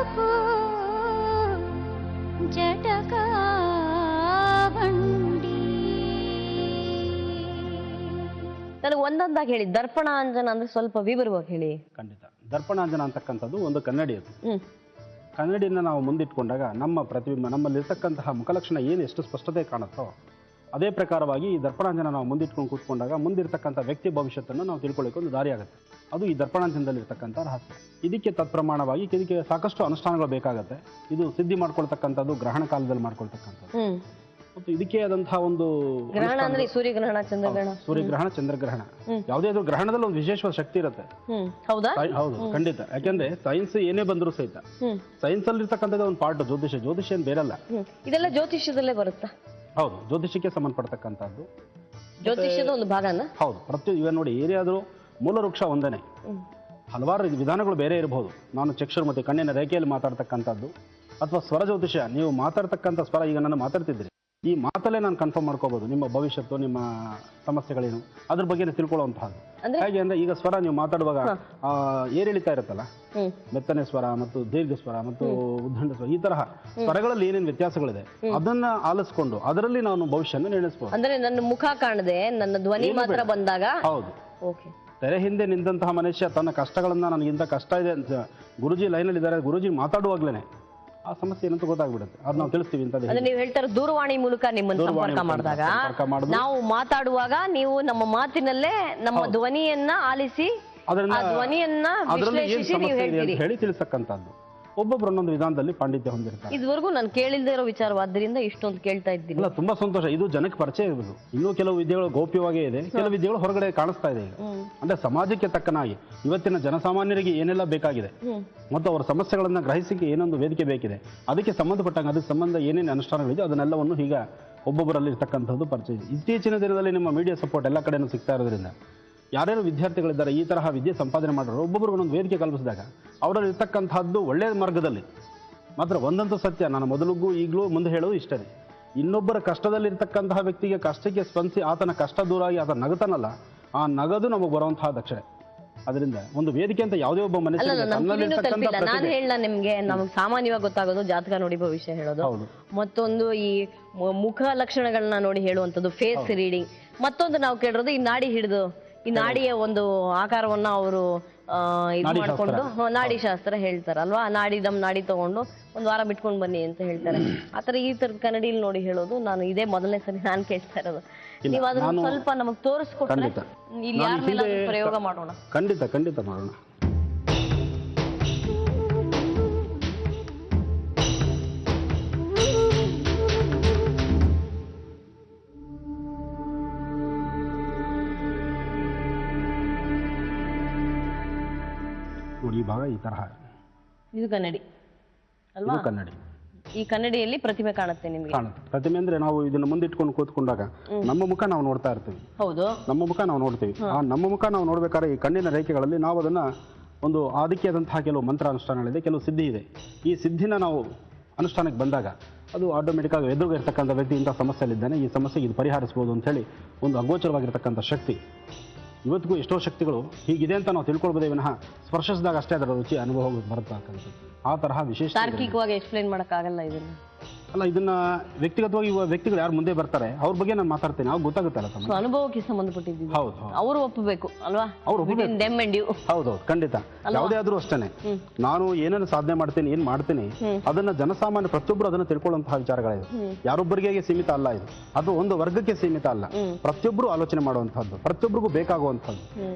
ವರಪು ಜಟಕ ಬಂಡಿ. ನನಗೆ ಒಂದೊಂದಾಗಿ ಹೇಳಿ. ದರ್ಪಣಾಂಜನ ಅಂದ್ರೆ ಸ್ವಲ್ಪ ವಿವರವಾಗಿ ಹೇಳಿ. ಖಂಡಿತ. ದರ್ಪಣಾಂಜನ ಅಂತಕ್ಕಂಥದ್ದು ಒಂದು ಕನ್ನಡಿ ಅದು. ಕನ್ನಡಿನ ನಾವು ಮುಂದಿಟ್ಕೊಂಡಾಗ ನಮ್ಮ ಪ್ರತಿಬಿಂಬ, ನಮ್ಮಲ್ಲಿರ್ತಕ್ಕಂತಹ ಮುಖಲಕ್ಷಣ ಏನು ಎಷ್ಟು ಸ್ಪಷ್ಟತೆ ಕಾಣುತ್ತೋ ಅದೇ ಪ್ರಕಾರವಾಗಿ ಈ ದರ್ಪಣಾಂಜನ ನಾವು ಮುಂದಿಟ್ಕೊಂಡು ಕೂತ್ಕೊಂಡಾಗ ಮುಂದಿರ್ತಕ್ಕಂಥ ವ್ಯಕ್ತಿ ಭವಿಷ್ಯತ್ತನ್ನು ನಾವು ತಿಳ್ಕೊಳ್ಳಿಕ್ಕೆ ಒಂದು ದಾರಿ ಆಗುತ್ತೆ. ಅದು ಈ ದರ್ಪಣಾಂಜನದಲ್ಲಿರ್ತಕ್ಕಂಥ ರಹಸ್ಯ. ಇದಕ್ಕೆ ತತ್ಪ್ರಮಾಣವಾಗಿ ಇದಕ್ಕೆ ಸಾಕಷ್ಟು ಅನುಷ್ಠಾನಗಳು ಬೇಕಾಗುತ್ತೆ. ಇದು ಸಿದ್ಧಿ ಮಾಡ್ಕೊಳ್ತಕ್ಕಂಥದ್ದು ಗ್ರಹಣ ಕಾಲದಲ್ಲಿ ಮಾಡ್ಕೊಳ್ತಕ್ಕಂಥದ್ದು. ಮತ್ತು ಇದಕ್ಕೆ ಆದಂತಹ ಒಂದು ಗ್ರಹಣ ಅಂದ್ರೆ ಸೂರ್ಯಗ್ರಹಣ, ಚಂದ್ರಗ್ರಹಣ. ಸೂರ್ಯಗ್ರಹಣ, ಚಂದ್ರಗ್ರಹಣ, ಯಾವುದೇ ಅದು ಗ್ರಹಣದಲ್ಲಿ ಒಂದು ವಿಶೇಷವಾದ ಶಕ್ತಿ ಇರುತ್ತೆ. ಹೌದಾ? ಹೌದು, ಖಂಡಿತ. ಯಾಕೆಂದ್ರೆ ಸೈನ್ಸ್ ಏನೇ ಬಂದರೂ ಸಹಿತ ಸೈನ್ಸ್ ಅಲ್ಲಿ ಇರ್ತಕ್ಕಂಥದ್ದು ಒಂದು ಪಾರ್ಟ್ ಜ್ಯೋತಿಷ್ಯ. ಜ್ಯೋತಿಷ್ಯ ಏನ್ ಬೇರಲ್ಲ. ಇದೆಲ್ಲ ಜ್ಯೋತಿಷ್ಯದಲ್ಲೇ ಬರುತ್ತಾ? ಹೌದು, ಜ್ಯೋತಿಷ್ಯಕ್ಕೆ ಸಂಬಂಧಪಡ್ತಕ್ಕಂಥದ್ದು. ಜ್ಯೋತಿಷ್ಯದ ಒಂದು ಭಾಗನ. ಹೌದು. ಇವಾಗ ನೋಡಿ, ಏರಿಯಾದ್ರೂ ಮೂಲ ವೃಕ್ಷ ಒಂದೇನೆ, ಹಲವಾರು ವಿಧಾನಗಳು ಬೇರೆ ಇರಬಹುದು. ನಾನು ಚಕ್ಷುರ್ ಮತ್ತೆ ಕಣ್ಣಿನ ರೇಖೆಯಲ್ಲಿ ಮಾತಾಡ್ತಕ್ಕಂಥದ್ದು ಅಥವಾ ಸ್ವರ ಜ್ಯೋತಿಷ್ಯ, ನೀವು ಮಾತಾಡ್ತಕ್ಕಂಥ ಸ್ವರ, ಈಗ ನಾನು ಮಾತಾಡ್ತಿದ್ರಿ, ಈ ಮಾತಲ್ಲೇ ನಾನು ಕನ್ಫರ್ಮ್ ಮಾಡ್ಕೋಬಹುದು ನಿಮ್ಮ ಭವಿಷ್ಯತ್ತು, ನಿಮ್ಮ ಸಮಸ್ಯೆಗಳೇನು, ಅದ್ರ ಬಗ್ಗೆ ತಿಳ್ಕೊಳ್ಳುವಂತಹದ್ದು. ಹೇಗೆ ಅಂದ್ರೆ, ಈಗ ಸ್ವರ ನೀವು ಮಾತಾಡುವಾಗ ಏರಿಳಿತಾ ಇರುತ್ತಲ್ಲ, ಮೆತ್ತನೆ ಸ್ವರ ಮತ್ತು ದೀರ್ಘ ಸ್ವರ ಮತ್ತು ಉದ್ದಂಡ ಸ್ವರ, ಈ ತರಹ ಸ್ವರಗಳಲ್ಲಿ ಏನೇನು ವ್ಯತ್ಯಾಸಗಳಿದೆ ಅದನ್ನ ಆಲಿಸ್ಕೊಂಡು ಅದರಲ್ಲಿ ನಾನು ಭವಿಷ್ಯನ ನಿರ್ಣಯಿಸಬಹುದು. ಅಂದ್ರೆ ನನ್ನ ಮುಖ ಕಾಣದೆ ನನ್ನ ಧ್ವನಿ ಮಾತ್ರ ಬಂದಾಗ. ಹೌದು. ತೆರೆ ಹಿಂದೆ ನಿಂತಹ ಮನುಷ್ಯ ತನ್ನ ಕಷ್ಟಗಳನ್ನ, ನನಗಿಂತ ಕಷ್ಟ ಇದೆ ಅಂತ ಗುರುಜಿ ಲೈನಲ್ಲಿ ಇದ್ದಾರೆ, ಗುರುಜಿ ಮಾತಾಡುವಾಗ್ಲೇನೆ ಆ ಸಮಸ್ಯೆ ಏನಂತ ಗೊತ್ತಾಗ್ಬಿಡುತ್ತೆ. ಅದು ನಾವು ತಿಳಿಸ್ತೀವಿ. ಅಂದ್ರೆ ನೀವು ಹೇಳ್ತಾರೆ ದೂರವಾಣಿ ಮೂಲಕ ನಿಮ್ಮನ್ನು ಸಂಪರ್ಕ ಮಾಡಿದಾಗ, ನಾವು ಮಾತಾಡುವಾಗ ನೀವು ನಮ್ಮ ಮಾತಿನಲ್ಲೇ ನಮ್ಮ ಧ್ವನಿಯನ್ನ ಆಲಿಸಿ ಧ್ವನಿಯನ್ನ ವಿಶ್ಲೇಷಿಸಿ ನೀವು ಹೇಳ್ತೀರಿ, ಹೇಳಿ ತಿಳಿಸಕ್ಕಂಥದ್ದು. ಒಬ್ಬೊಬ್ರು ಒಂದೊಂದು ವಿಧಾನದಲ್ಲಿ ಪಾಂಡಿತ್ಯ ಹೊಂದಿರ್ತಾರೆ. ಇದುವರೆಗೂ ನಾನು ಕೇಳಿಲ್ದೇ ಇರೋ ವಿಚಾರವಾದ್ದರಿಂದ ಇಷ್ಟೊಂದು ಕೇಳ್ತಾ ಇದ್ದೀನಿ. ಇಲ್ಲ, ತುಂಬಾ ಸಂತೋಷ. ಇದು ಜನಕ್ಕೆ ಪರಿಚಯ ಇರಬಹುದು. ಇನ್ನೂ ಕೆಲವು ವಿದ್ಯೆಗಳು ಗೌಪ್ಯವಾಗೇ ಇದೆ, ಕೆಲವು ವಿದ್ಯೆಗಳು ಹೊರಗಡೆ ಕಾಣಿಸ್ತಾ ಇದೆ. ಈಗ ಅಂದ್ರೆ ಸಮಾಜಕ್ಕೆ ತಕ್ಕನಾಗಿ ಇವತ್ತಿನ ಜನಸಾಮಾನ್ಯರಿಗೆ ಏನೆಲ್ಲ ಬೇಕಾಗಿದೆ ಮತ್ತು ಅವರ ಸಮಸ್ಯೆಗಳನ್ನ ಗ್ರಹಿಸಿಕೆ ಏನೊಂದು ವೇದಿಕೆ ಬೇಕಿದೆ, ಅದಕ್ಕೆ ಸಂಬಂಧಪಟ್ಟಂಗೆ ಅದಕ್ಕೆ ಸಂಬಂಧ ಏನೇನು ಅನುಷ್ಠಾನಗಳಿದೆ ಅದನ್ನೆಲ್ಲವನ್ನು ಈಗ ಒಬ್ಬೊಬ್ಬರಲ್ಲಿ ಇರ್ತಕ್ಕಂಥದ್ದು ಪರಿಚಯ ಇದೆ. ಇತ್ತೀಚಿನ ದಿನದಲ್ಲಿ ನಿಮ್ಮ ಮೀಡಿಯಾ ಸಪೋರ್ಟ್ ಎಲ್ಲ ಕಡೆನೂ ಸಿಗ್ತಾ ಇರೋದ್ರಿಂದ ಯಾರ್ಯಾರು ವಿದ್ಯಾರ್ಥಿಗಳಿದ್ದಾರೆ ಈ ತರಹ ವಿದ್ಯೆ ಸಂಪಾದನೆ ಮಾಡೋರು ಒಬ್ಬೊಬ್ರಿಗೆ ಒಂದೊಂದು ವೇದಿಕೆ ಕಲ್ಪಿಸಿದಾಗ ಅವರಲ್ಲಿ ಇರ್ತಕ್ಕಂಥದ್ದು ಒಳ್ಳೆಯ ಮಾರ್ಗದಲ್ಲಿ ಮಾತ್ರ ಒಂದಂತೂ ಸತ್ಯ. ನಾನು ಮೊದಲಿಗೂ ಈಗಲೂ ಮುಂದೆ ಹೇಳೋದು ಇಷ್ಟೇ, ಇನ್ನೊಬ್ಬರ ಕಷ್ಟದಲ್ಲಿರ್ತಕ್ಕಂತಹ ವ್ಯಕ್ತಿಗೆ ಕಷ್ಟಕ್ಕೆ ಸ್ಪಂದಿಸಿ ಆತನ ಕಷ್ಟ ದೂರಾಗಿ ಆತನ ನಗತಾನಲ್ಲ, ಆ ನಗದು ನಮಗೆ ಬರುವಂತಹ ದಕ್ಷಿಣೆ. ಅದರಿಂದ ಒಂದು ವೇದಿಕೆ ಅಂತ ಯಾವುದೇ ಒಬ್ಬ ಮನುಷ್ಯನಿಗೆ ನಾನು ಹೇಳ ನಿಮ್ಗೆ, ನಮಗೆ ಸಾಮಾನ್ಯವಾಗಿ ಗೊತ್ತಾಗೋದು ಜಾತಕ ನೋಡಿ ಭವಿಷ್ಯ ಹೇಳೋದು, ಮತ್ತೊಂದು ಈ ಮುಖ ಲಕ್ಷಣಗಳನ್ನ ನೋಡಿ ಹೇಳುವಂಥದ್ದು ಫೇಸ್ ರೀಡಿಂಗ್, ಮತ್ತೊಂದು ನಾವು ಕೇಳಿರೋದು ಈ ನಾಡಿ ಹಿಡಿದು ಈ ನಾಡಿಯ ಒಂದು ಆಕಾರವನ್ನ ಅವರು ಇದು ಮಾಡ್ಕೊಂಡು ನಾಡಿ ಶಾಸ್ತ್ರ ಹೇಳ್ತಾರಲ್ವಾ, ನಾಡಿ ತಗೊಂಡು ಒಂದ್ ವಾರ ಬಿಟ್ಕೊಂಡು ಬನ್ನಿ ಅಂತ ಹೇಳ್ತಾರೆ. ಆತರ ಈ ತರದ ಕನ್ನಡಿಯಲ್ಲಿ ನೋಡಿ ಹೇಳೋದು ನಾನು ಇದೇ ಮೊದಲನೇ ಸರಿ ನಾನು ಕೇಳ್ತಾ ಇರೋದು. ನೀವು ಅದನ್ನ ಸ್ವಲ್ಪ ನಮಗ್ ತೋರಿಸ್ಕೊಟ್ರೆ ಇಲ್ಲಿ ಯಾರ ಮೇಲೆ ಪ್ರಯೋಗ ಮಾಡೋಣ. ಖಂಡಿತ ಮಾಡೋಣ. ಈ ಭಾಗ ಈ ತರಹ, ಇದು ಕನ್ನಡಿ ಅಲ್ವಾ? ಕನ್ನಡಿ. ಈ ಕನ್ನಡಿಯಲ್ಲಿ ಪ್ರತಿಮೆ ಕಾಣುತ್ತೆ ನಿಮಗೆ? ಕಾಣುತ್ತೆ. ಪ್ರತಿಮೆ ಅಂದ್ರೆ ನಾವು ಇದನ್ನ ಮುಂದಿಟ್ಕೊಂಡು ಕೂತ್ಕೊಂಡಾಗ ನಮ್ಮ ಮುಖ ನಾವು ನೋಡ್ತಾ ಇರ್ತೀವಿ. ಹೌದು, ನಮ್ಮ ಮುಖ ನಾವು ನೋಡ್ತೀವಿ. ಆ ನಮ್ಮ ಮುಖ ನಾವು ನೋಡ್ಬೇಕಾದ್ರೆ ಈ ಕಣ್ಣಿನ ರೇಖೆಗಳಲ್ಲಿ ನಾವು ಅದನ್ನ ಒಂದು ಆದಿಕ್ಯದಂತಹ ಕೆಲವು ಮಂತ್ರ ಅನುಷ್ಠಾನಗಳಿದೆ, ಕೆಲವು ಸಿದ್ಧಿ ಇದೆ. ಈ ಸಿದ್ಧಿನ ನಾವು ಅನುಷ್ಠಾನಕ್ಕೆ ಬಂದಾಗ ಅದು ಆಟೋಮೆಟಿಕ್ ಆಗಿ ಎದುರು ಇರ್ತಕ್ಕಂಥ ವ್ಯಕ್ತಿ ಇಂಥ ಸಮಸ್ಯೆಯಲ್ಲಿದ್ದಾನೆ, ಈ ಸಮಸ್ಯೆಗೆ ಇದು ಪರಿಹರಿಸಬಹುದು ಅಂತ ಹೇಳಿ ಒಂದು ಅಗೋಚರವಾಗಿರ್ತಕ್ಕಂಥ ಶಕ್ತಿ. ಇವತ್ತಿಗೂ ಎಷ್ಟೋ ಶಕ್ತಿಗಳು ಹೀಗಿದೆ ಅಂತ ನಾವು ತಿಳ್ಕೊಳ್ಬೋದೇ ವಿನಃ ಸ್ಪರ್ಶಿಸಿದಾಗ ಅಷ್ಟೇ ಅದರ ರುಚಿ ಅನುಭವ ಬರ್ತಕ್ಕಂಥದ್ದು. ಆ ತರಹ ವಿಶೇಷ ತಾರ್ಕಿಕವಾಗಿ ಎಕ್ಸ್ಪ್ಲೈನ್ ಮಾಡೋಕ್ಕಾಗಲ್ಲ ಇದನ್ನ. ಅಲ್ಲ, ಇದನ್ನ ವ್ಯಕ್ತಿಗತವಾಗಿ ವ್ಯಕ್ತಿಗಳು ಯಾರು ಮುಂದೆ ಬರ್ತಾರೆ ಅವ್ರ ಬಗ್ಗೆ ನಾನು ಮಾತಾಡ್ತೇನೆ, ಅವ್ರು ಗೊತ್ತಾಗುತ್ತಲ್ಲ ತಮ್ಮ ಅನುಭವಕ್ಕೆ ಸಂಬಂಧಪಟ್ಟಿದ್ದು. ಹೌದು, ಅವರು ಒಪ್ಪಬೇಕು ಅಲ್ವಾ? ಹೌದು, ಖಂಡಿತ. ಯಾವುದೇ ಆದ್ರೂ ಅಷ್ಟೇನೆ, ನಾನು ಏನೇನು ಸಾಧನೆ ಮಾಡ್ತೀನಿ, ಏನ್ ಮಾಡ್ತೀನಿ ಅದನ್ನ ಜನಸಾಮಾನ್ಯ ಪ್ರತಿಯೊಬ್ಬರು ಅದನ್ನ ತಿಳ್ಕೊಳ್ಳುವಂತಹ ವಿಚಾರಗಳಿದೆ. ಯಾರೊಬ್ಬರಿಗೆ ಸೀಮಿತ ಅಲ್ಲ ಇದು, ಅದು ಒಂದು ವರ್ಗಕ್ಕೆ ಸೀಮಿತ ಅಲ್ಲ, ಪ್ರತಿಯೊಬ್ಬರು ಆಲೋಚನೆ ಮಾಡುವಂತಹದ್ದು, ಪ್ರತಿಯೊಬ್ಬರಿಗೂ ಬೇಕಾಗುವಂತಹದ್ದು.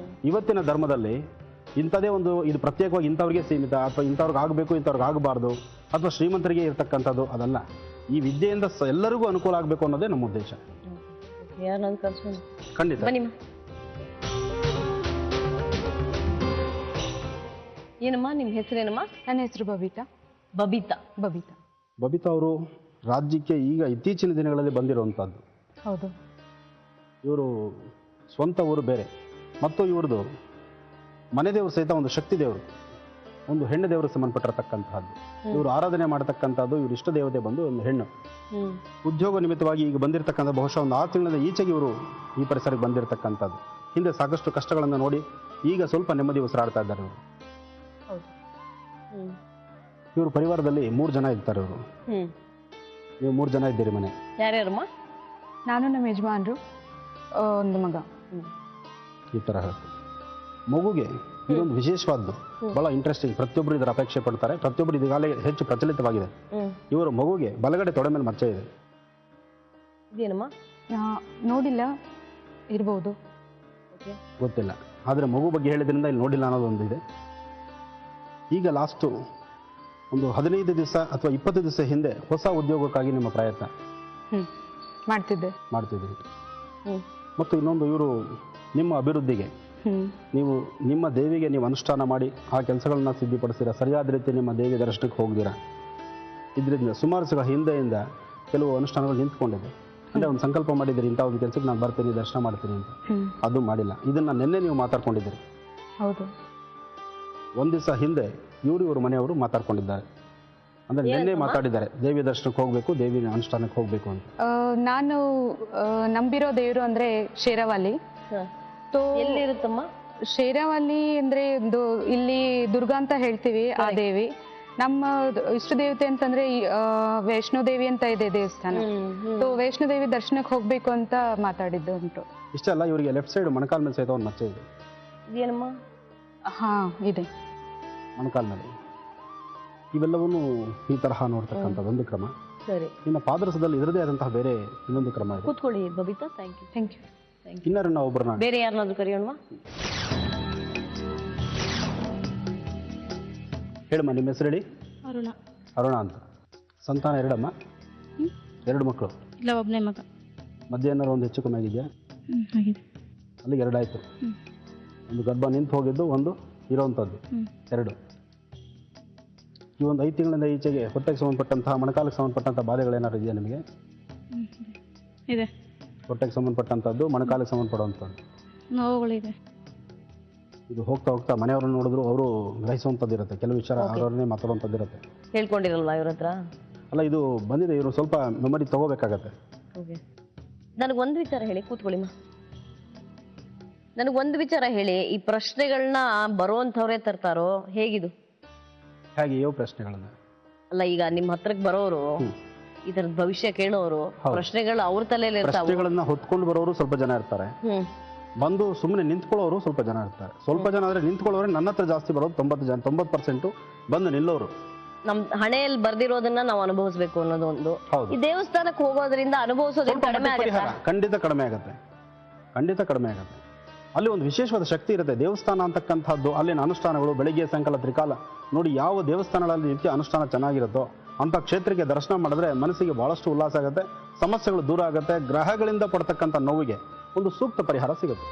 ಇವತ್ತಿನ ಧರ್ಮದಲ್ಲಿ ಇಂಥದೇ ಒಂದು ಇದು ಪ್ರತ್ಯೇಕವಾಗಿ ಇಂಥವ್ರಿಗೆ ಸೀಮಿತ ಅಥವಾ ಇಂಥವ್ರಿಗೆ ಆಗಬೇಕು ಇಂಥವ್ರಿಗೆ ಆಗಬಾರ್ದು ಅಥವಾ ಶ್ರೀಮಂತರಿಗೆ ಇರ್ತಕ್ಕಂಥದ್ದು ಅದಲ್ಲ. ಈ ವಿದ್ಯೆಯಿಂದ ಎಲ್ಲರಿಗೂ ಅನುಕೂಲ ಆಗಬೇಕು ಅನ್ನೋದೇ ನಮ್ಮ ಉದ್ದೇಶ. ಖಂಡಿತ. ಏನಮ್ಮ ನಿಮ್ಮ ಹೆಸರೇನಮ್ಮ? ನನ್ನ ಹೆಸರು ಬಬಿತಾ. ಬಬಿತಾ ಬಬಿತಾ ಅವರು ರಾಜ್ಯಕ್ಕೆ ಈಗ ಇತ್ತೀಚಿನ ದಿನಗಳಲ್ಲಿ ಬಂದಿರುವಂತಹದ್ದು. ಹೌದು. ಇವರು ಸ್ವಂತ ಊರು ಬೇರೆ ಮತ್ತು ಇವ್ರದ್ದು ಮನೆ ದೇವರು ಸಹಿತ ಒಂದು ಶಕ್ತಿ ದೇವರು, ಒಂದು ಹೆಣ್ಣು ದೇವರಿಗೆ ಸಂಬಂಧಪಟ್ಟಿರತಕ್ಕಂತಹದ್ದು. ಇವರು ಆರಾಧನೆ ಮಾಡತಕ್ಕಂಥದ್ದು, ಇವ್ರ ಇಷ್ಟ ದೇವತೆ ಬಂದು ಒಂದು ಹೆಣ್ಣು. ಉದ್ಯೋಗ ನಿಮಿತ್ತವಾಗಿ ಈಗ ಬಂದಿರತಕ್ಕಂಥ ಬಹುಶಃ ಒಂದು 6 ತಿಂಗಳಿಂದ ಈಚೆಗೆ ಇವರು ಈ ಪರಿಸರಕ್ಕೆ ಬಂದಿರತಕ್ಕಂಥದ್ದು. ಹಿಂದೆ ಸಾಕಷ್ಟು ಕಷ್ಟಗಳನ್ನು ನೋಡಿ ಈಗ ಸ್ವಲ್ಪ ನೆಮ್ಮದಿ ಉಸಿರಾಡ್ತಾ ಇದ್ದಾರೆ ಇವರು. ಇವರು ಪರಿವಾರದಲ್ಲಿ 3 ಜನ ಇರ್ತಾರೆ. ಇವರು ನೀವು 3 ಜನ ಇದ್ದೀರಿ ಮನೆ. ಯಾರ್ಯಾರಮ್ಮ? ನಾನು ನಮ್ಮ ಯಜಮಾನ್ರು, ಒಂದು ಮಗ. ಈ ತರ ಮಗುಗೆ ಇದೊಂದು ವಿಶೇಷವಾದ್ದು, ಬಹಳ ಇಂಟ್ರೆಸ್ಟಿಂಗ್. ಪ್ರತಿಯೊಬ್ಬರು ಇದರ ಅಪೇಕ್ಷೆ ಪಡ್ತಾರೆ, ಪ್ರತಿಯೊಬ್ಬರು ಇದೀಗಾಗಲೇ ಹೆಚ್ಚು ಪ್ರಚಲಿತವಾಗಿದೆ. ಇವರ ಮಗುಗೆ ಬಲಗಡೆ ತೊಡೆ ಮೇಲೆ ಮಚ್ಚೆ ಇದೆ. ಇದೇನಮ್ಮ? ನೋಡಿಲ್ಲ, ಇರ್ಬೋದು, ಗೊತ್ತಿಲ್ಲ. ಆದರೆ ಮಗು ಬಗ್ಗೆ ಹೇಳಿದ್ರಿಂದ ಇಲ್ಲಿ ನೋಡಿಲ್ಲ ಅನ್ನೋದು ಒಂದು ಇದೆ. ಈಗ ಲಾಸ್ಟು ಒಂದು 15 ದಿವಸ ಅಥವಾ 20 ದಿವಸ ಹಿಂದೆ ಹೊಸ ಉದ್ಯೋಗಕ್ಕಾಗಿ ನಿಮ್ಮ ಪ್ರಯತ್ನ ಮಾಡ್ತಿದ್ದೀರಿ. ಮತ್ತು ಇನ್ನೊಂದು, ಇವರು ನಿಮ್ಮ ಅಭಿವೃದ್ಧಿಗೆ ನೀವು ನಿಮ್ಮ ದೇವಿಗೆ ನೀವು ಅನುಷ್ಠಾನ ಮಾಡಿ ಆ ಕೆಲಸಗಳನ್ನ ಸಿದ್ಧಪಡಿಸಿರ, ಸರಿಯಾದ ರೀತಿ ನಿಮ್ಮ ದೇವಿ ದರ್ಶನಕ್ಕೆ ಹೋಗ್ದಿರಾ. ಇದರಿಂದ ಸುಮಾರು ಹಿಂದೆಯಿಂದ ಕೆಲವು ಅನುಷ್ಠಾನಗಳು ನಿಂತ್ಕೊಂಡಿದೆ. ಅಂದರೆ ಒಂದು ಸಂಕಲ್ಪ ಮಾಡಿದ್ದೀರಿ, ಇಂಥ ಒಂದು ಕೆಲಸಕ್ಕೆ ನಾನು ಬರ್ತೀನಿ, ದರ್ಶನ ಮಾಡ್ತೀನಿ ಅಂತ. ಅದು ಮಾಡಿಲ್ಲ. ಇದನ್ನು ನಿನ್ನೆ ನೀವು ಮಾತಾಡ್ಕೊಂಡಿದ್ದೀರಿ. ಹೌದು. ಒಂದು ದಿವಸ ಹಿಂದೆ ಇವರು ಮನೆಯವರು ಮಾತಾಡ್ಕೊಂಡಿದ್ದಾರೆ. ಅಂದರೆ ನಿನ್ನೆ ಮಾತಾಡಿದ್ದಾರೆ, ದೇವಿ ದರ್ಶನಕ್ಕೆ ಹೋಗಬೇಕು, ದೇವಿ ಅನುಷ್ಠಾನಕ್ಕೆ ಹೋಗಬೇಕು ಅಂತ. ನಾನು ನಂಬಿರೋ ದೇವರು ಅಂದರೆ ಶೇರವಾಲಿ. ಎಲ್ಲಿರುತ್ತಮ್ಮ? ಶೇರವಾಲಿ ಅಂದರೆ ಇಲ್ಲಿ ದುರ್ಗಾ ಅಂತ ಹೇಳ್ತೀವಿ, ಆ ದೇವಿ. ನಮ್ಮ ಇಷ್ಟ ದೇವತೆ ಅಂತಂದ್ರೆ ವೈಷ್ಣೋದೇವಿ ಅಂತ ಇದೆ ದೇವಸ್ಥಾನ. ವೈಷ್ಣೋದೇವಿ ದರ್ಶನಕ್ಕೆ ಹೋಗ್ಬೇಕು ಅಂತ ಮಾತಾಡಿದ್ದು ಉಂಟು. ಇಷ್ಟಲ್ಲ, ಇವರಿಗೆ ಲೆಫ್ಟ್ ಸೈಡ್ ಮೊಣಕಾಲ್ ಮೇಲೆ ಸಹಿತ ಒಂದು ಮಚ್ಚೆ ಇದೆ. ಇದೇನಮ್ಮ? ಹಾ, ಇದೆ ಮೊಣಕಾಲ್ ಮೇಲೆ. ಇವೆಲ್ಲವನ್ನು ಈ ತರಹ ನೋಡ್ತಕ್ಕಂಥದ್ದು ಒಂದು ಕ್ರಮ. ಸರಿ. ಇನ್ನು ಪಾದರಸದಲ್ಲಿ ಇದರದೇ ಆದಂತಹ ಬೇರೆ ಇನ್ನೊಂದು ಕ್ರಮ ಇದೆ. ಕೂತ್ಕೊಳ್ಳಿ ಬಬಿತಾ. Thank you. ಇನ್ನಾರನ್ನ ಒಬ್ಬರನ್ನ ಬೇರೆ ಯಾರನ್ನಾದ್ರೂ ಕರೆಯೋಣ? ಹೇಳಮ್ಮ, ನಿಮ್ಮ ಹೆಸರು ಹೇಳಿ. ಅರುಣ ಅಂತ. ಸಂತಾನ 2 ಅಮ್ಮ? 2 ಮಕ್ಕಳು? ಇಲ್ಲ, ಒಬ್ಬನೇ ಮಗ. ಮಧ್ಯಾಹ್ನ ಒಂದು ಹೆಚ್ಚು ಕಮ್ಮಿ ಆಗಿದೆಯಾ? ಅಲ್ಲಿಗೆ 2 ಆಯಿತು. ಒಂದು ಗರ್ಭ ನಿಂತು ಹೋಗಿದ್ದು, ಒಂದು ಇರೋವಂಥದ್ದು, 2. ಈ ಒಂದು 5 ತಿಂಗಳಿಂದ ಈಚೆಗೆ ಹೊಟ್ಟೆಗೆ ಸಂಬಂಧಪಟ್ಟಂತಹ, ಮೊಣಕಾಲಿಗೆ ಸಂಬಂಧಪಟ್ಟಂತಹ ಬಾಧೆಗಳೇನಾದ್ರು ಇದೆಯಾ ನಿಮಗೆ? ಇದೆ. ಹೊಟ್ಟೆಗೆ ಸಂಬಂಧಪಟ್ಟಂಥದ್ದು, ಮೊಣಕಾಲಿಗೆ ಸಂಬಂಧಪಡುವಂಥದ್ದು ನೋವುಗಳಿದೆ. ಇದು ಹೋಗ್ತಾ ಹೋಗ್ತಾ ಮನೆಯವ್ರನ್ನ ನೋಡಿದ್ರು ಅವರು ಗ್ರಹಿಸುವಂಥದ್ದು ಇರುತ್ತೆ, ಕೆಲವು ವಿಚಾರ ಅವರನ್ನೇ ಮಾತಾಡುವಂಥದ್ದು ಇರುತ್ತೆ. ಹೇಳ್ಕೊಂಡಿರಲ್ವಾ ಇವ್ರ ಹತ್ರ? ಅಲ್ಲ, ಇದು ಬಂದಿದೆ, ಇವರು ಸ್ವಲ್ಪ ಮೆಮೊರಿ ತಗೋಬೇಕಾಗತ್ತೆ. ನನಗೊಂದು ವಿಚಾರ ಹೇಳಿ. ಕೂತ್ಕೊಳ್ಳಿಮ್ಮ. ನನಗೊಂದು ವಿಚಾರ ಹೇಳಿ, ಈ ಪ್ರಶ್ನೆಗಳನ್ನ ಬರುವಂಥವ್ರೇ ತರ್ತಾರೋ ಹೇಗಿದು? ಹೇಗೆ? ಯಾವ ಪ್ರಶ್ನೆಗಳನ್ನ? ಅಲ್ಲ, ಈಗ ನಿಮ್ಮ ಹತ್ರಕ್ಕೆ ಬರೋರು, ಈ ತರದ ಭವಿಷ್ಯ ಕೇಳೋರು, ಪ್ರಶ್ನೆಗಳು ಅವ್ರ ತಲೆಯಲ್ಲಿ ಇರ್ತಾವ. ಪ್ರಶ್ನೆಗಳನ್ನ ಹೊತ್ಕೊಂಡು ಬರೋರು ಸ್ವಲ್ಪ ಜನ ಇರ್ತಾರೆ, ಬಂದು ಸುಮ್ಮನೆ ನಿಂತ್ಕೊಳ್ಳೋರು ಸ್ವಲ್ಪ ಜನ ಇರ್ತಾರೆ. ಸ್ವಲ್ಪ ಜನ ಅಂದ್ರೆ ನಿಂತ್ಕೊಳ್ಳೋರೆ ನನ್ನ ಹತ್ರ ಜಾಸ್ತಿ ಬರೋದು 90% ಬಂದು ನಿಲ್ಲೋರು. ನಮ್ ಹಣೆಯಲ್ಲಿ ಬರ್ದಿರೋದನ್ನ ನಾವು ಅನುಭವಿಸ್ಬೇಕು ಅನ್ನೋದು ಒಂದು. ಈ ದೇವಸ್ಥಾನಕ್ಕೆ ಹೋಗೋದ್ರಿಂದ ಅನುಭವಿಸೋದೇನು ಕಡಿಮೆ ಆಗುತ್ತೆ? ಖಂಡಿತ ಕಡಿಮೆ ಆಗುತ್ತೆ, ಖಂಡಿತ ಕಡಿಮೆ ಆಗುತ್ತೆ. ಅಲ್ಲಿ ಒಂದು ವಿಶೇಷವಾದ ಶಕ್ತಿ ಇರುತ್ತೆ. ದೇವಸ್ಥಾನ ಅಂತಕ್ಕಂಥದ್ದು, ಅಲ್ಲಿನ ಅನುಷ್ಠಾನಗಳು ಬೆಳಿಗ್ಗೆ ಸಾಯಂಕಾಲ ತ್ರಿಕಾಲ ನೋಡಿ, ಯಾವ ದೇವಸ್ಥಾನಗಳಲ್ಲಿ ನಿತ್ಯ ಅನುಷ್ಠಾನ ಚೆನ್ನಾಗಿರುತ್ತೋ ಅಂಥ ಕ್ಷೇತ್ರಕ್ಕೆ ದರ್ಶನ ಮಾಡಿದ್ರೆ ಮನಸ್ಸಿಗೆ ಬಹಳಷ್ಟು ಉಲ್ಲಾಸ ಆಗುತ್ತೆ, ಸಮಸ್ಯೆಗಳು ದೂರ ಆಗುತ್ತೆ, ಗ್ರಹಗಳಿಂದ ಪಡ್ತಕ್ಕಂಥ ನೋವಿಗೆ ಒಂದು ಸೂಕ್ತ ಪರಿಹಾರ ಸಿಗುತ್ತೆ.